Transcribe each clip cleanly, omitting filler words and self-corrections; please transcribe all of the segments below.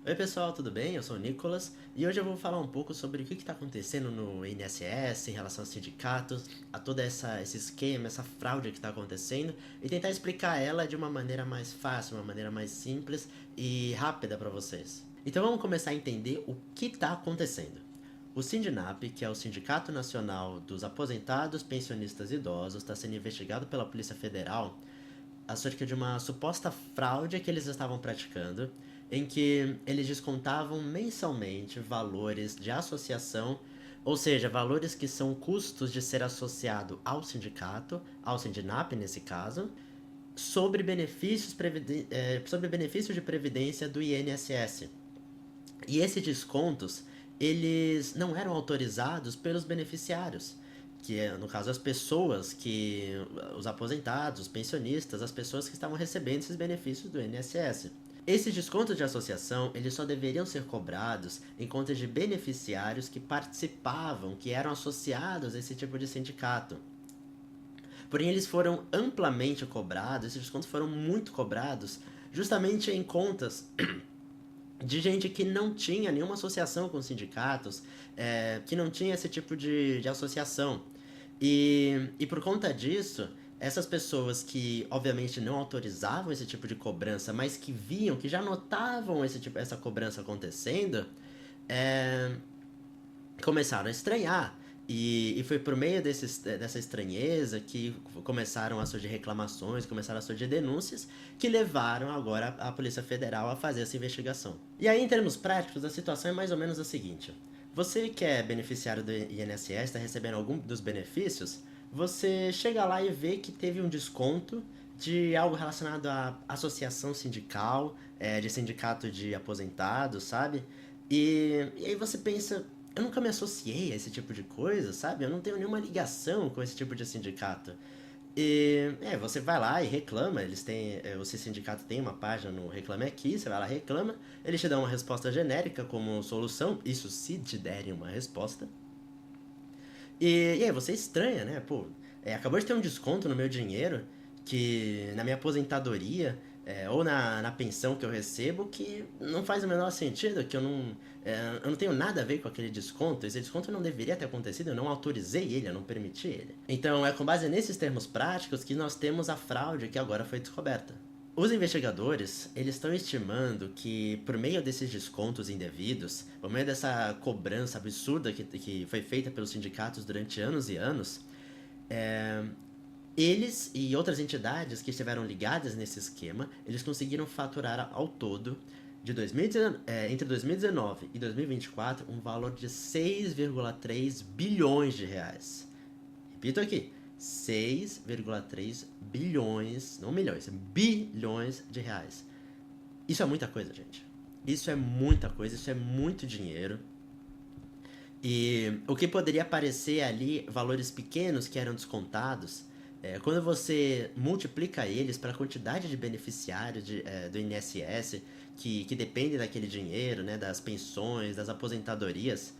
Oi pessoal, tudo bem? Eu sou o Nicolas e hoje eu vou falar um pouco sobre o que está acontecendo no INSS em relação aos sindicatos, a todo esse esquema, essa fraude que está acontecendo e tentar explicar ela de uma maneira mais fácil, uma maneira mais simples e rápida para vocês. Então vamos começar a entender o que está acontecendo. O Sindinap, que é o Sindicato Nacional dos Aposentados, Pensionistas e Idosos, está sendo investigado pela Polícia Federal acerca de uma suposta fraude que eles estavam praticando, em que eles descontavam mensalmente valores de associação, ou seja, valores que são custos de ser associado ao sindicato, ao Sindinap nesse caso, sobre benefícios de previdência do INSS. E esses descontos, eles não eram autorizados pelos beneficiários, que é, no caso, as pessoas que, os aposentados, os pensionistas, as pessoas que estavam recebendo esses benefícios do INSS. Esses descontos de associação, eles só deveriam ser cobrados em conta de beneficiários que participavam, que eram associados a esse tipo de sindicato. Porém, eles foram amplamente cobrados, esses descontos foram muito cobrados, justamente em contas de gente que não tinha nenhuma associação com sindicatos, que não tinha esse tipo de associação. E por conta disso, essas pessoas que obviamente não autorizavam esse tipo de cobrança, mas que viam, que já notavam essa cobrança acontecendo, é, começaram a estranhar. E foi por meio dessa estranheza que começaram a surgir reclamações, começaram a surgir denúncias, que levaram agora a Polícia Federal a fazer essa investigação. E aí, em termos práticos, a situação é mais ou menos a seguinte. Você que é beneficiário do INSS, está recebendo algum dos benefícios, você chega lá e vê que teve um desconto de algo relacionado à associação sindical, de sindicato de aposentados, sabe? E aí você pensa, eu nunca me associei a esse tipo de coisa, sabe? Eu não tenho nenhuma ligação com esse tipo de sindicato. Você vai lá e reclama, o seu sindicato tem uma página no Reclame Aqui, você vai lá e reclama, eles te dão uma resposta genérica como solução, isso se te derem uma resposta. E aí você estranha, né? Pô, acabou de ter um desconto no meu dinheiro, que na minha aposentadoria, ou na pensão que eu recebo, que não faz o menor sentido, que eu não tenho nada a ver com aquele desconto. Esse desconto não deveria ter acontecido, eu não autorizei ele, eu não permiti ele. Então é com base nesses termos práticos que nós temos a fraude que agora foi descoberta. Os investigadores, eles estão estimando que por meio desses descontos indevidos, por meio dessa cobrança absurda que foi feita pelos sindicatos durante anos e anos, eles e outras entidades que estiveram ligadas nesse esquema, eles conseguiram faturar ao todo, entre 2019 e 2024, um valor de 6,3 bilhões de reais. Repito aqui, 6,3 bilhões, não milhões, bilhões de reais. Isso é muita coisa, gente. Isso é muita coisa, isso é muito dinheiro. E o que poderia parecer ali valores pequenos que eram descontados, quando você multiplica eles para a quantidade de beneficiários do INSS que depende daquele dinheiro, né, das pensões, das aposentadorias,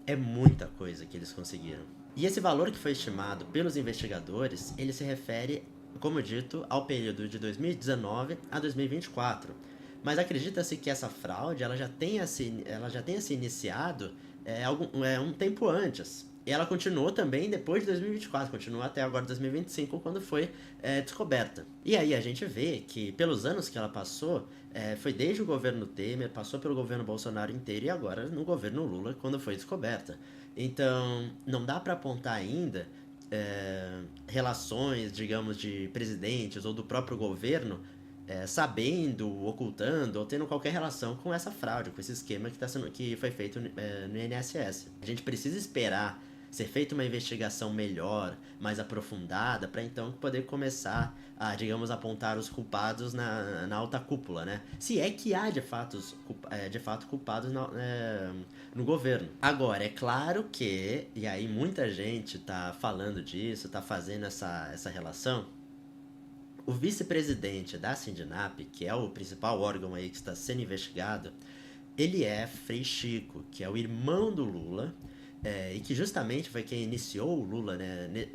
é muita coisa que eles conseguiram. E esse valor que foi estimado pelos investigadores, ele se refere, como dito, ao período de 2019 a 2024. Mas acredita-se que essa fraude ela já tenha se iniciado um tempo antes. E ela continuou também depois de 2024, continuou até agora 2025, quando foi descoberta. E aí a gente vê que, pelos anos que ela passou, foi desde o governo Temer, passou pelo governo Bolsonaro inteiro e agora no governo Lula, quando foi descoberta. Então, não dá para apontar ainda relações, digamos, de presidentes ou do próprio governo sabendo, ocultando ou tendo qualquer relação com essa fraude, com esse esquema que foi feito no INSS. A gente precisa esperar ser feita uma investigação melhor, mais aprofundada, para então poder começar a, digamos, apontar os culpados na alta cúpula, né? Se é que há de fato culpados no governo. Agora, é claro que, e aí muita gente tá falando disso, tá fazendo essa relação, o vice-presidente da Sindinap, que é o principal órgão aí que está sendo investigado, ele é Frei Chico, que é o irmão do Lula, e que justamente foi quem iniciou o Lula, né,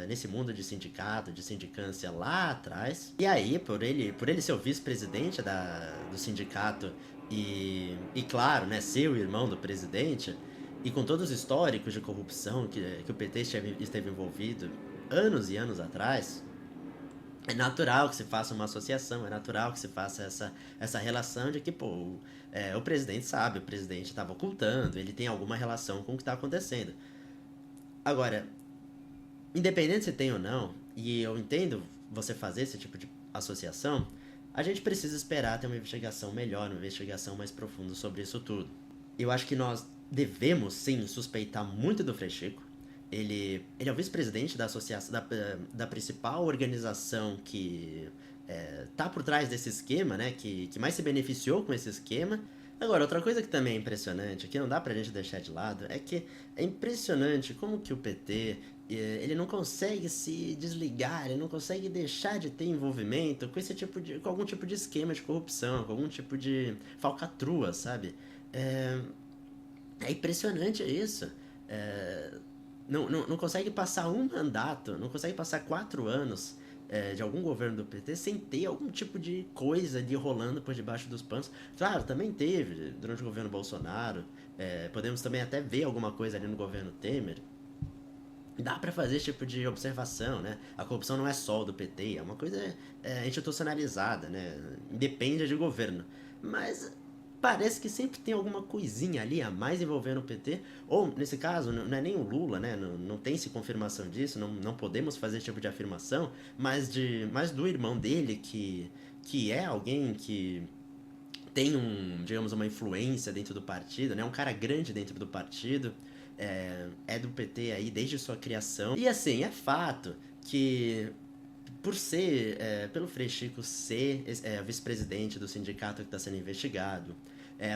nesse mundo de sindicato, de sindicância lá atrás. E aí, por ele ser o vice-presidente do sindicato E claro, né, ser o irmão do presidente, e com todos os históricos de corrupção que o PT esteve envolvido anos e anos atrás, é natural que se faça uma associação, é natural que se faça essa relação de que, pô, o presidente sabe, o presidente estava ocultando, ele tem alguma relação com o que está acontecendo. Agora, independente se tem ou não, e eu entendo você fazer esse tipo de associação, a gente precisa esperar ter uma investigação melhor, uma investigação mais profunda sobre isso tudo. Eu acho que nós devemos, sim, suspeitar muito do Frei Chico. Ele é o vice-presidente da associação, da principal organização que tá por trás desse esquema, né? Que mais se beneficiou com esse esquema. Agora, outra coisa que também é impressionante, que não dá pra gente deixar de lado, é que é impressionante como que o PT ele não consegue se desligar, ele não consegue deixar de ter envolvimento com com algum tipo de esquema de corrupção, com algum tipo de falcatrua, sabe? É, é impressionante isso. É, não consegue passar um mandato, não consegue passar 4 anos de algum governo do PT sem ter algum tipo de coisa de rolando por debaixo dos panos. Claro, também teve durante o governo Bolsonaro. Podemos também até ver alguma coisa ali no governo Temer. Dá pra fazer esse tipo de observação, né? A corrupção não é só do PT, é uma coisa institucionalizada, né? Independe de governo. Mas parece que sempre tem alguma coisinha ali a mais envolvendo o PT. Ou, nesse caso, não é nem o Lula, né? Não tem-se confirmação disso, não podemos fazer esse tipo de afirmação, mas do irmão dele, que é alguém que tem digamos, uma influência dentro do partido, né? Um cara grande dentro do partido, é do PT aí desde sua criação. E assim, é fato que pelo Frei Chico ser vice-presidente do sindicato que está sendo investigado,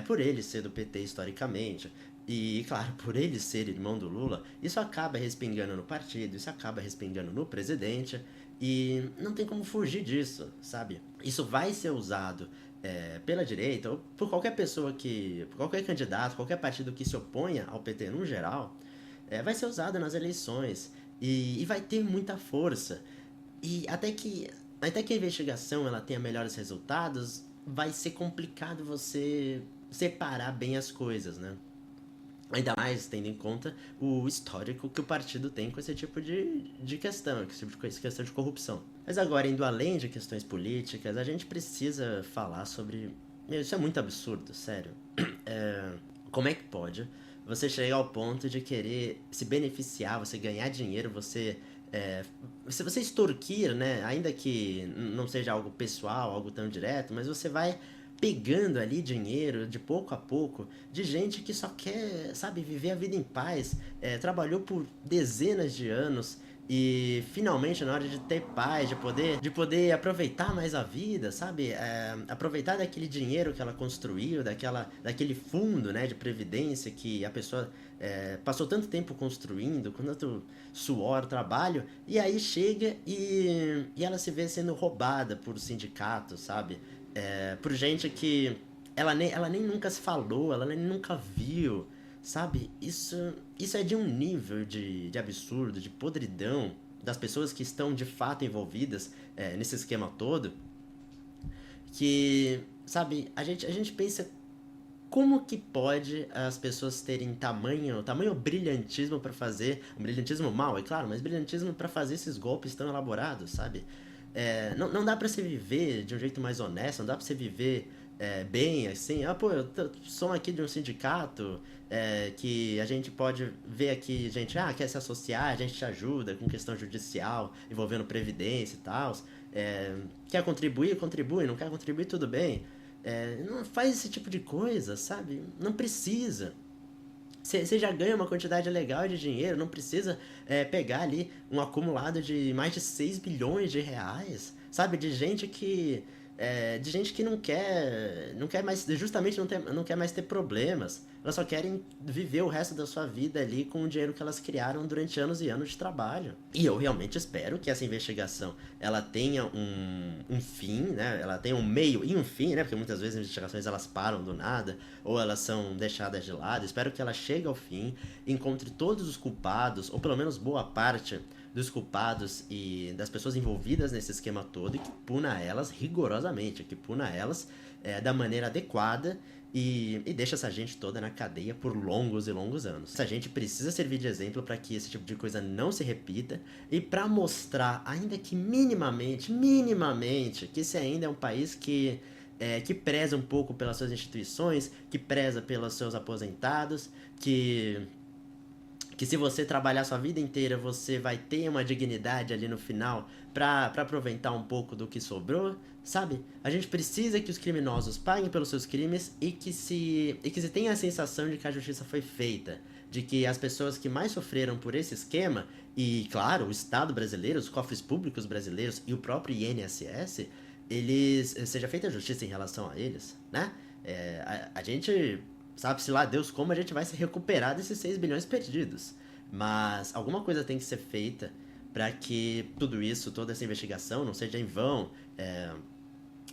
por ele ser do PT historicamente, e claro, por ele ser irmão do Lula, isso acaba respingando no partido, isso acaba respingando no presidente, e não tem como fugir disso, sabe? Isso vai ser usado pela direita, ou por qualquer pessoa por qualquer candidato, qualquer partido que se oponha ao PT no geral, vai ser usado nas eleições, e vai ter muita força. E até que a investigação ela tenha melhores resultados, vai ser complicado você separar bem as coisas, né? Ainda mais tendo em conta o histórico que o partido tem com esse tipo de questão, com esse tipo de questão de corrupção. Mas agora, indo além de questões políticas, a gente precisa falar sobre. Meu, isso é muito absurdo, sério. Como é que pode você chegar ao ponto de querer se beneficiar, você ganhar dinheiro, se você extorquir, né, ainda que não seja algo pessoal, algo tão direto, mas você vai pegando ali dinheiro de pouco a pouco de gente que só quer, sabe, viver a vida em paz, trabalhou por dezenas de anos e finalmente na hora de ter paz, de poder aproveitar mais a vida, sabe, aproveitar daquele dinheiro que ela construiu, daquele fundo, né, de previdência que a pessoa passou tanto tempo construindo, com tanto suor, trabalho, e aí chega e ela se vê sendo roubada por sindicatos, sabe? Por gente que ela nem nunca se falou, ela nem nunca viu, sabe? Isso é de um nível de absurdo, de podridão das pessoas que estão de fato envolvidas nesse esquema todo, que, sabe, a gente pensa como que pode as pessoas terem tamanho brilhantismo pra fazer, um brilhantismo mal, é claro, mas brilhantismo pra fazer esses golpes tão elaborados, sabe? Não dá pra você viver de um jeito mais honesto, não dá pra você viver bem, assim, pô, sou aqui de um sindicato, que a gente pode ver aqui, gente, quer se associar, a gente te ajuda com questão judicial, envolvendo previdência e tal, quer contribuir, contribui, não quer contribuir, tudo bem. Não faz esse tipo de coisa, sabe? Não precisa. Você já ganha uma quantidade legal de dinheiro, não precisa pegar ali um acumulado de mais de 6 bilhões de reais, sabe? De gente que não quer mais, justamente não quer mais ter problemas. Elas só querem viver o resto da sua vida ali com o dinheiro que elas criaram durante anos e anos de trabalho. E eu realmente espero que essa investigação ela tenha um fim, né? Ela tenha um meio e um fim, né? Porque muitas vezes as investigações elas param do nada ou elas são deixadas de lado. Espero que ela chegue ao fim, encontre todos os culpados, ou pelo menos boa parte dos culpados e das pessoas envolvidas nesse esquema todo, e que puna elas rigorosamente, que puna elas da maneira adequada, e deixa essa gente toda na cadeia por longos e longos anos. Essa gente precisa servir de exemplo para que esse tipo de coisa não se repita e para mostrar, ainda que minimamente, que esse ainda é um país que preza um pouco pelas suas instituições, que preza pelos seus aposentados, que se você trabalhar sua vida inteira, você vai ter uma dignidade ali no final pra aproveitar um pouco do que sobrou, sabe? A gente precisa que os criminosos paguem pelos seus crimes e que se tenha a sensação de que a justiça foi feita, de que as pessoas que mais sofreram por esse esquema, e claro, o Estado brasileiro, os cofres públicos brasileiros e o próprio INSS, seja feita justiça em relação a eles, né? A gente sabe-se lá Deus como a gente vai se recuperar desses 6 bilhões perdidos. Mas alguma coisa tem que ser feita para que tudo isso, toda essa investigação não seja em vão,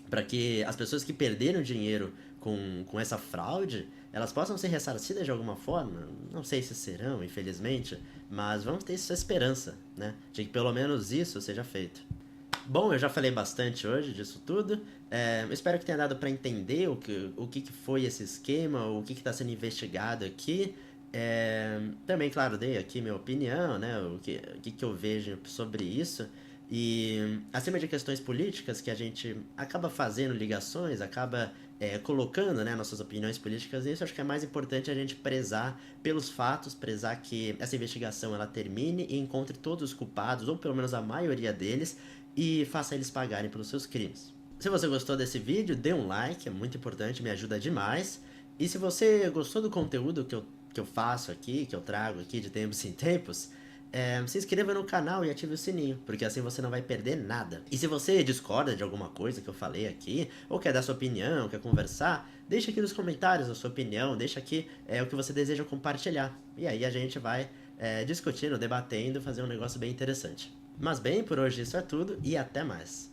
para que as pessoas que perderam dinheiro com essa fraude, elas possam ser ressarcidas de alguma forma. Não sei se serão, infelizmente, mas vamos ter essa esperança, né? De que pelo menos isso seja feito. Bom, eu já falei bastante hoje disso tudo. Eu espero que tenha dado para entender o que foi esse esquema, o que está sendo investigado aqui. Também, claro, dei aqui minha opinião, né? O que eu vejo sobre isso. E acima de questões políticas que a gente acaba fazendo ligações, acaba colocando, né, nossas opiniões políticas nisso, acho que é mais importante a gente prezar pelos fatos, prezar que essa investigação ela termine e encontre todos os culpados, ou pelo menos a maioria deles, e faça eles pagarem pelos seus crimes. Se você gostou desse vídeo, dê um like, é muito importante, me ajuda demais. E se você gostou do conteúdo que eu faço aqui, que eu trago aqui de tempos em tempos, se inscreva no canal e ative o sininho, porque assim você não vai perder nada. E se você discorda de alguma coisa que eu falei aqui, ou quer dar sua opinião, quer conversar, deixa aqui nos comentários a sua opinião, deixa aqui o que você deseja compartilhar. E aí a gente vai discutindo, debatendo, fazer um negócio bem interessante. Mas bem, por hoje isso é tudo e até mais.